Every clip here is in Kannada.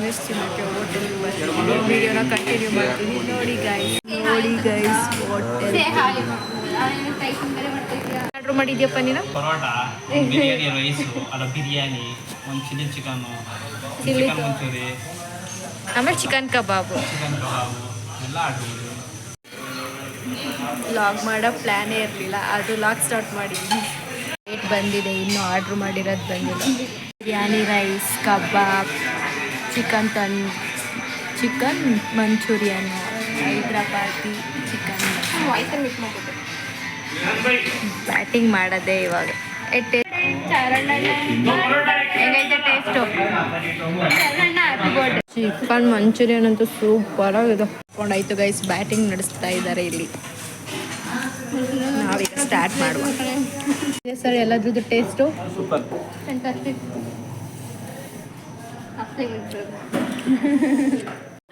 ಚಾಯ್ನೀಸ್ ತಿನ್ನೋಕ್ಕೆ ಹೋಟೆಲ್ಗೆ ಬರ್ತೀನಿ. ವಿಡಿಯೋನ ಕಂಟಿನ್ಯೂ ಮಾಡ್ತೀನಿ. ನೋಡಿ ಗೈಸ್ ಹೋಟೆಲ್ ಆರ್ಡ್ರ್ ಮಾಡಿದ್ಯಪ್ಪ ನೀನು? ಪರೋಟ, ಬಿರಿಯಾನಿ ರೈಸು, ಅಲ್ಲ ಬಿರಿಯಾನಿ, ಒಂದು ಚಿಕನ್ ಮಂಚೂರಿ, ಆಮೇಲೆ ಚಿಕನ್ ಕಬಾಬು ಎಲ್ಲ ಆರ್ಡ್ರ್ ಮಾಡಿದ್ವಿ. ಲಾಗ್ ಮಾಡೋ ಪ್ಲ್ಯಾನೇ ಇರಲಿಲ್ಲ, ಅದು ಲಾಗ್ ಸ್ಟಾರ್ಟ್ ಮಾಡಿದ್ವಿ. ರೇಟ್ ಬಂದಿದೆ, ಇನ್ನೂ ಆರ್ಡ್ರ್ ಮಾಡಿರೋದು ಬಂದಿಲ್ಲ. Biryani rice, kebab, chicken Manchurian, Hyderabadi chicken. Batting ಮಾಡೋದೇ ಇವಾಗ. ಹೆಂಗೈತೆ ಟೇಸ್ಟು? ಚಿಕನ್ ಮಂಚೂರಿಯನ್ ಅಂತೂ ಸೂಪರ್ ಆಗಿದೆ. ಕೊಂಡಾಯ್ತು ಗೈಸ್, ಬ್ಯಾಟಿಂಗ್ ನಡೆಸ್ತಾ ಇದ್ದಾರೆ ಇಲ್ಲಿ. ನಾವೀಗ ಸ್ಟಾರ್ಟ್ ಮಾಡುವ. ಸರ್ ಎಲ್ಲದ್ರದ್ದು ಟೇಸ್ಟು ಸೂಪರ್.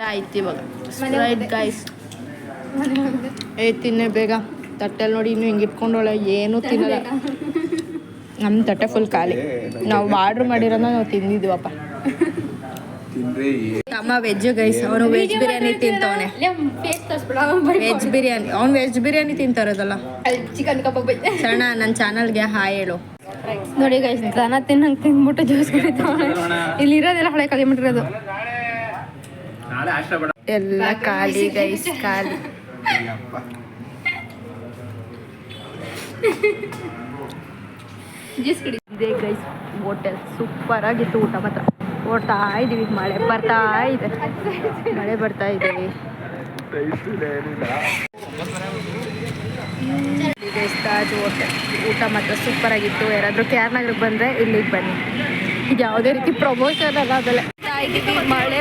ಆಯ್ತು ಇವಾಗ ರೈಟ್ ಗೈಸ್. ತಿನ್ನೆ ಬೇಗ. ತಟ್ಟೆಲ್ಲಿ ನೋಡಿ ಇನ್ನೂ ಹಿಂಗೆ ಇಟ್ಕೊಂಡೋಳೆ, ಏನೂ ತಿನ್ನಲ್ಲ. ನಮ್ಮ ತಟ್ಟೆ ಫುಲ್ ಖಾಲಿ. ನಾವು ಆರ್ಡ್ರ್ ಮಾಡಿರೋದನ್ನ ನಾವು ತಿಂದಿದ್ವಪ್ಪ. ಅಮ್ಮ ವೆಜ್ ಗೈಸ್, ಅವನು ವೆಜ್ ಬಿರಿಯಾನಿ ತಿಂತವನೆ. ವೆಜ್ ಬಿರಿಯಾನಿ, ಅವ್ನು ವೆಜ್ ಬಿರಿಯಾನಿ ತಿಂತಾರದಲ್ಲ. ಚಿಕನ್ ಕಬಾಬ್ ಸಣ್ಣ ನನ್ನ ಚಾನಲ್ಗೆ ಹಾಯ್ ಹೇಳು. ನೋಡಿ ಗೈಸ್, ದನ ತಿನ್ನಂಗೆ ತಿಂದ್ಬಿಟ್ಟು ಜ್ಯೂಸ್ ಕುಡಿತಾವನೆ. ಇಲ್ಲಿರೋದೆಲ್ಲ ಹಳೆ ಖಾಲಿ ಮಾಡಿರೋದು. ಎಲ್ಲ ಖಾಲಿ ಗೈಸ್, ಖಾಲಿ. ಜ್ಯೂಸ್ ಕುಡಿ. ಇದೇ ಗೈಸ್ ಹೋಟೆಲ್, ಸೂಪರ್ ಆಗಿತ್ತು ಊಟ ಮಾತ್ರ. ಓಡ್ತಾ ಇದ್ದೀವಿ, ಮಳೆ ಬರ್ತಾ ಇದೆ. ತಾಜ್ ಹೋಟೆಲ್ ಊಟ ಮಾತ್ರ ಸೂಪರ್ ಆಗಿತ್ತು. ಯಾರಾದರೂ KR-ನಗರಕ್ಕೆ ಬಂದರೆ ಇಲ್ಲಿಗೆ ಬನ್ನಿ. ಇದು ಯಾವುದೇ ರೀತಿ ಪ್ರಮೋಷನ್ ಅಲ್ಲ, ಅದೆಲ್ಲ ಮಳೆ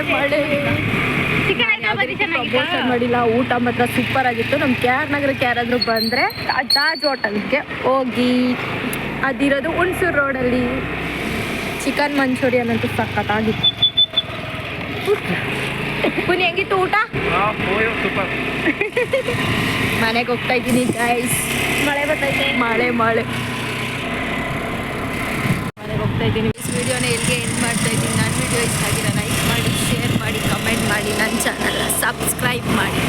ಪ್ರಮೋಷನ್ ಮಾಡಿಲ್ಲ. ಊಟ ಮಾತ್ರ ಸೂಪರ್ ಆಗಿತ್ತು. ನಮ್ಮ KR-ನಗರಕ್ಕೆ ಯಾರಾದರೂ ಬಂದರೆ ತಾಜ್ ಹೋಟೆಲ್ಗೆ ಹೋಗಿ. ಅದಿರೋದು ಹುಣಸೂರು ರೋಡಲ್ಲಿ. ಚಿಕನ್ ಮಂಚೂರಿಯನ್ ಅಂತೂ ಸಖತ್ತಾಗಿತ್ತು. ಪುನಿ ಹೆಂಗಿತ್ತು ಊಟ? ಮನೆಗೆ ಹೋಗ್ತಾ ಇದ್ದೀನಿ ಗೈಸ್. ಮಳೆ ಬರ್ತೈತೆ. ಮಳೆಗೆ ಹೋಗ್ತಾ ಇದ್ದೀನಿ. ವಿಡಿಯೋನ ಎಲ್ಲಿಗೆ ಎಂಡ್ ಮಾಡ್ತಾ ಇದ್ದೀನಿ. ನನ್ನ ವಿಡಿಯೋ ಇಷ್ಟ ಆಗಿರೋ ಲೈಕ್ ಮಾಡಿ, ಶೇರ್ ಮಾಡಿ, ಕಮೆಂಟ್ ಮಾಡಿ, ನನ್ನ ಚಾನಲ್ನ ಸಬ್ಸ್ಕ್ರೈಬ್ ಮಾಡಿ.